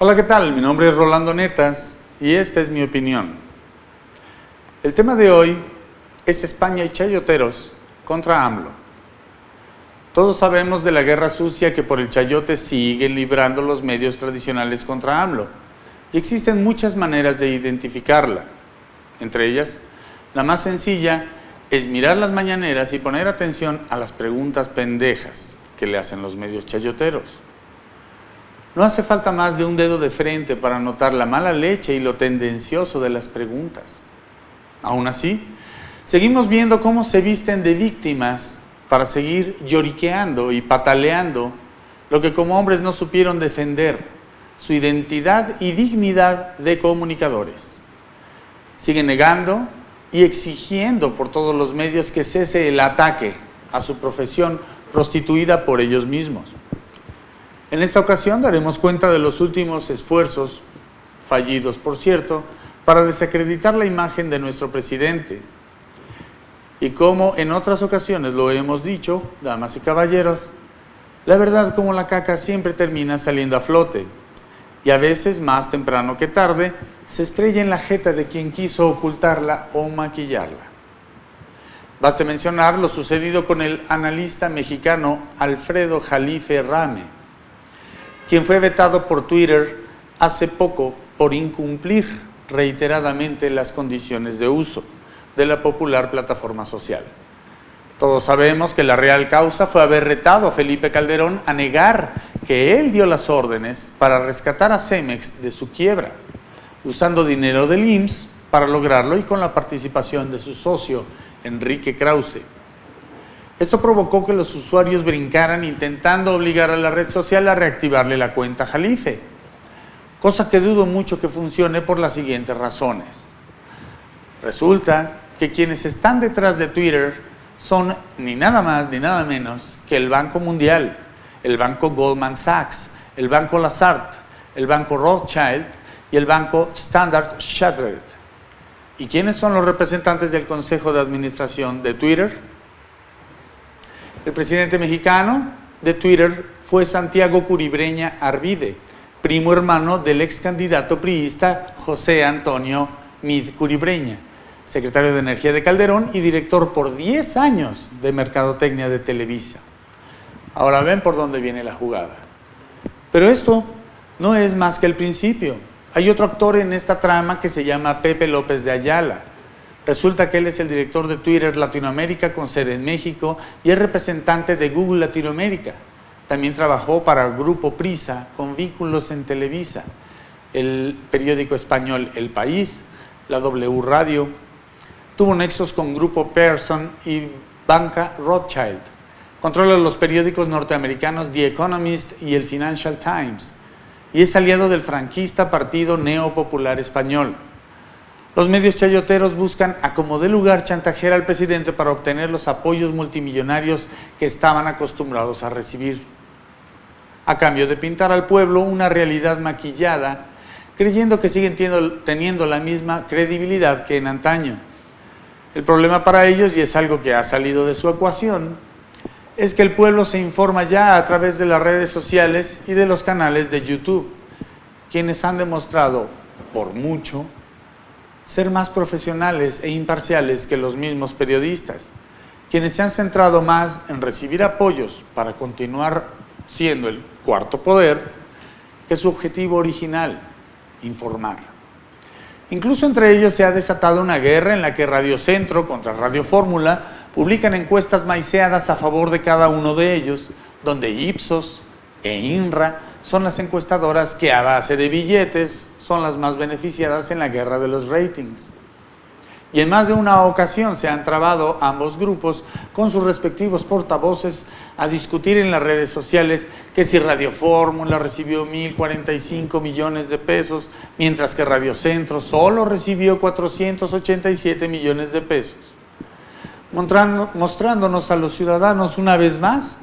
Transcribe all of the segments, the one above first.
Hola, ¿qué tal? Mi nombre es Rolando Netas y esta es mi opinión. El tema de hoy es España y chayoteros contra AMLO. Todos sabemos de la guerra sucia que por el chayote siguen librando los medios tradicionales contra AMLO y existen muchas maneras de identificarla. Entre ellas, la más sencilla es mirar las mañaneras y poner atención a las preguntas pendejas que le hacen los medios chayoteros. No hace falta más de un dedo de frente para notar la mala leche y lo tendencioso de las preguntas. Aún así, seguimos viendo cómo se visten de víctimas para seguir lloriqueando y pataleando lo que como hombres no supieron defender, su identidad y dignidad de comunicadores. Siguen negando y exigiendo por todos los medios que cese el ataque a su profesión prostituida por ellos mismos. En esta ocasión daremos cuenta de los últimos esfuerzos, fallidos por cierto, para desacreditar la imagen de nuestro presidente. Y como en otras ocasiones lo hemos dicho, damas y caballeros, la verdad como la caca siempre termina saliendo a flote, y a veces, más temprano que tarde, se estrella en la jeta de quien quiso ocultarla o maquillarla. Baste mencionar lo sucedido con el analista mexicano Alfredo Jalife Rame, quien fue vetado por Twitter hace poco por incumplir reiteradamente las condiciones de uso de la popular plataforma social. Todos sabemos que la real causa fue haber retado a Felipe Calderón a negar que él dio las órdenes para rescatar a Cemex de su quiebra, usando dinero del IMSS para lograrlo y con la participación de su socio, Enrique Krause. Esto provocó que los usuarios brincaran intentando obligar a la red social a reactivarle la cuenta a Jalife, cosa que dudo mucho que funcione por las siguientes razones. Resulta que quienes están detrás de Twitter son ni nada más ni nada menos que el Banco Mundial, el Banco Goldman Sachs, el Banco Lazard, el Banco Rothschild y el Banco Standard Chartered. ¿Y quiénes son los representantes del Consejo de Administración de Twitter? El presidente mexicano de Twitter fue Santiago Curibreña Arvide, primo hermano del ex candidato priista José Antonio Mid Curibreña, secretario de Energía de Calderón y director por 10 años de Mercadotecnia de Televisa. Ahora ven por dónde viene la jugada. Pero esto no es más que el principio. Hay otro actor en esta trama que se llama Pepe López de Ayala. Resulta que él es el director de Twitter Latinoamérica con sede en México y es representante de Google Latinoamérica. También trabajó para el Grupo Prisa con vínculos en Televisa, el periódico español El País, la W Radio. Tuvo nexos con Grupo Pearson y Banca Rothschild. Controla los periódicos norteamericanos The Economist y el Financial Times. Y es aliado del franquista Partido Neopopular Español. Los medios chayoteros buscan a como dé lugar chantajear al presidente para obtener los apoyos multimillonarios que estaban acostumbrados a recibir, a cambio de pintar al pueblo una realidad maquillada, creyendo que siguen teniendo la misma credibilidad que en antaño. El problema para ellos, y es algo que ha salido de su ecuación, es que el pueblo se informa ya a través de las redes sociales y de los canales de YouTube, quienes han demostrado, por mucho, ser más profesionales e imparciales que los mismos periodistas, quienes se han centrado más en recibir apoyos para continuar siendo el cuarto poder que su objetivo original, informar. Incluso entre ellos se ha desatado una guerra en la que Radio Centro contra Radio Fórmula publican encuestas maiceadas a favor de cada uno de ellos, donde Ipsos e INRA son las encuestadoras que a base de billetes son las más beneficiadas en la guerra de los ratings. Y en más de una ocasión se han trabado ambos grupos con sus respectivos portavoces a discutir en las redes sociales que si Radio Fórmula recibió 1,045 millones de pesos, mientras que Radio Centro solo recibió 487 millones de pesos, mostrándonos a los ciudadanos una vez más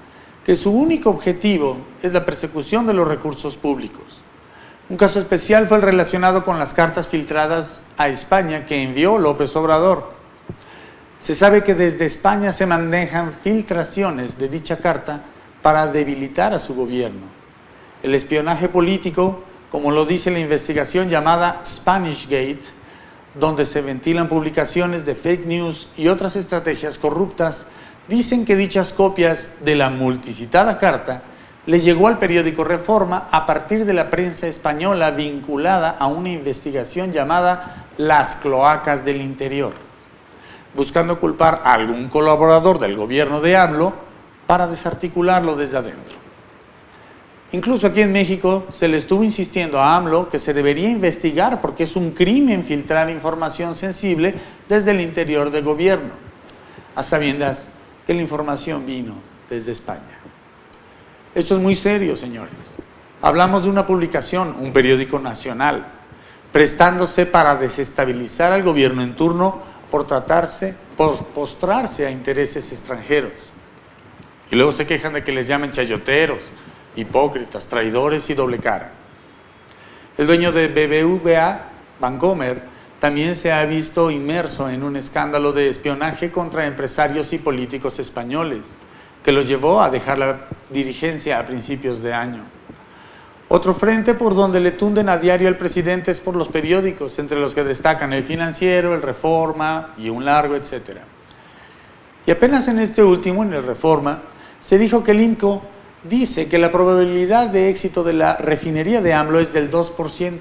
que su único objetivo es la persecución de los recursos públicos. Un caso especial fue el relacionado con las cartas filtradas a España que envió López Obrador. Se sabe que desde España se manejan filtraciones de dicha carta para debilitar a su gobierno. El espionaje político como lo dice la investigación llamada Spanish Gate, donde se ventilan publicaciones de fake news y otras estrategias corruptas, dicen que dichas copias de la multicitada carta le llegó al periódico Reforma a partir de la prensa española vinculada a una investigación llamada Las Cloacas del Interior, buscando culpar a algún colaborador del gobierno de AMLO para desarticularlo desde adentro. Incluso aquí en México se le estuvo insistiendo a AMLO que se debería investigar porque es un crimen filtrar información sensible desde el interior del gobierno, a sabiendas que la información vino desde España. Esto es muy serio, señores. Hablamos de una publicación, un periódico nacional, prestándose para desestabilizar al gobierno en turno por postrarse a intereses extranjeros. Y luego se quejan de que les llamen chayoteros, hipócritas, traidores y doble cara. El dueño de BBVA, Bancomer, también se ha visto inmerso en un escándalo de espionaje contra empresarios y políticos españoles, que los llevó a dejar la dirigencia a principios de año. Otro frente por donde le tunden a diario al presidente es por los periódicos, entre los que destacan El Financiero, El Reforma y un largo etcétera. Y apenas en este último, en El Reforma, se dijo que el INCO dice que la probabilidad de éxito de la refinería de AMLO es del 2%.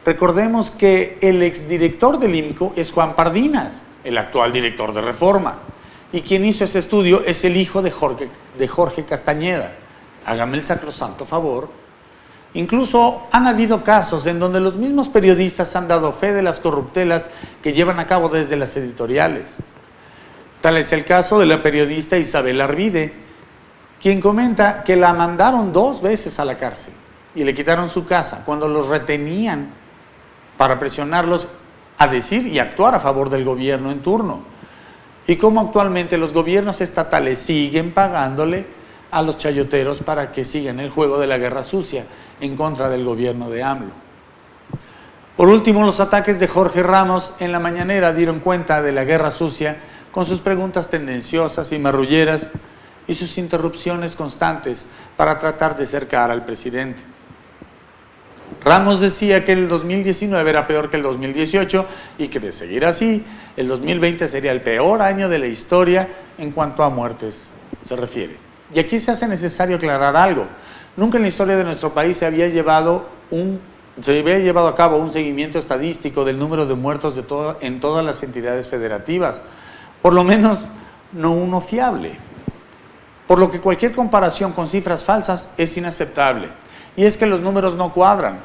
Recordemos que el exdirector del INCO es Juan Pardinas, el actual director de Reforma, y quien hizo ese estudio es el hijo de Jorge Castañeda. Hágame el sacrosanto favor. Incluso han habido casos en donde los mismos periodistas han dado fe de las corruptelas que llevan a cabo desde las editoriales. Tal es el caso de la periodista Isabel Arvide, quien comenta que la mandaron 2 veces a la cárcel y le quitaron su casa cuando los retenían para presionarlos a decir y actuar a favor del gobierno en turno. Y cómo actualmente los gobiernos estatales siguen pagándole a los chayoteros para que sigan el juego de la guerra sucia en contra del gobierno de AMLO. Por último, los ataques de Jorge Ramos en la mañanera dieron cuenta de la guerra sucia con sus preguntas tendenciosas y marrulleras y sus interrupciones constantes para tratar de cercar al presidente. Ramos decía que el 2019 era peor que el 2018 y que de seguir así, el 2020 sería el peor año de la historia en cuanto a muertes se refiere. Y aquí se hace necesario aclarar algo. Nunca en la historia de nuestro país se había llevado a cabo un seguimiento estadístico del número de muertos en todas las entidades federativas, por lo menos no uno fiable. Por lo que cualquier comparación con cifras falsas es inaceptable. Y es que los números no cuadran.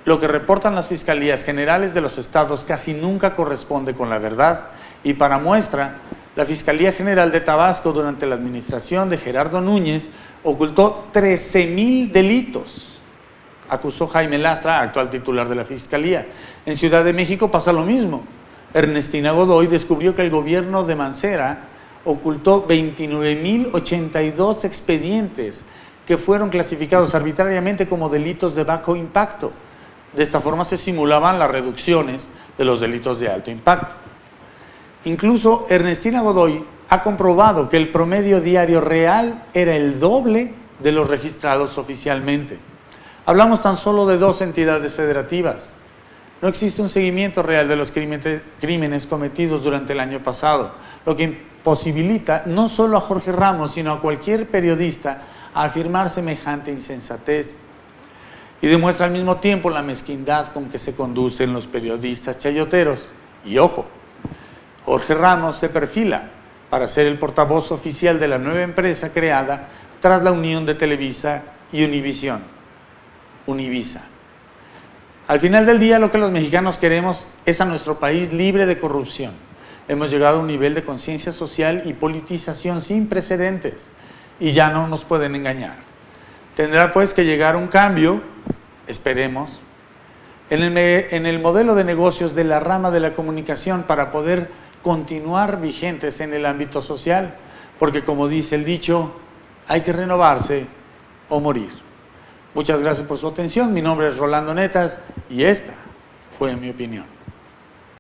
Lo que reportan las fiscalías generales de los estados casi nunca corresponde con la verdad. Y para muestra, la Fiscalía General de Tabasco durante la administración de Gerardo Núñez ocultó 13,000 delitos, acusó Jaime Lastra, actual titular de la Fiscalía. En Ciudad de México pasa lo mismo. Ernestina Godoy descubrió que el gobierno de Mancera ocultó 29,082 expedientes que fueron clasificados arbitrariamente como delitos de bajo impacto. De esta forma se simulaban las reducciones de los delitos de alto impacto. Incluso Ernestina Godoy ha comprobado que el promedio diario real era el doble de los registrados oficialmente. Hablamos tan solo de 2 entidades federativas. No existe un seguimiento real de los crímenes cometidos durante el año pasado, lo que imposibilita no solo a Jorge Ramos, sino a cualquier periodista a afirmar semejante insensatez. Y demuestra al mismo tiempo la mezquindad con que se conducen los periodistas chayoteros. Y ojo, Jorge Ramos se perfila para ser el portavoz oficial de la nueva empresa creada tras la unión de Televisa y Univisión, Univisa. Al final del día, lo que los mexicanos queremos es a nuestro país libre de corrupción. Hemos llegado a un nivel de conciencia social y politización sin precedentes y ya no nos pueden engañar. Tendrá pues que llegar un cambio, esperemos, en el modelo de negocios de la rama de la comunicación para poder continuar vigentes en el ámbito social, porque como dice el dicho, hay que renovarse o morir. Muchas gracias por su atención. Mi nombre es Rolando Netas y esta fue mi opinión.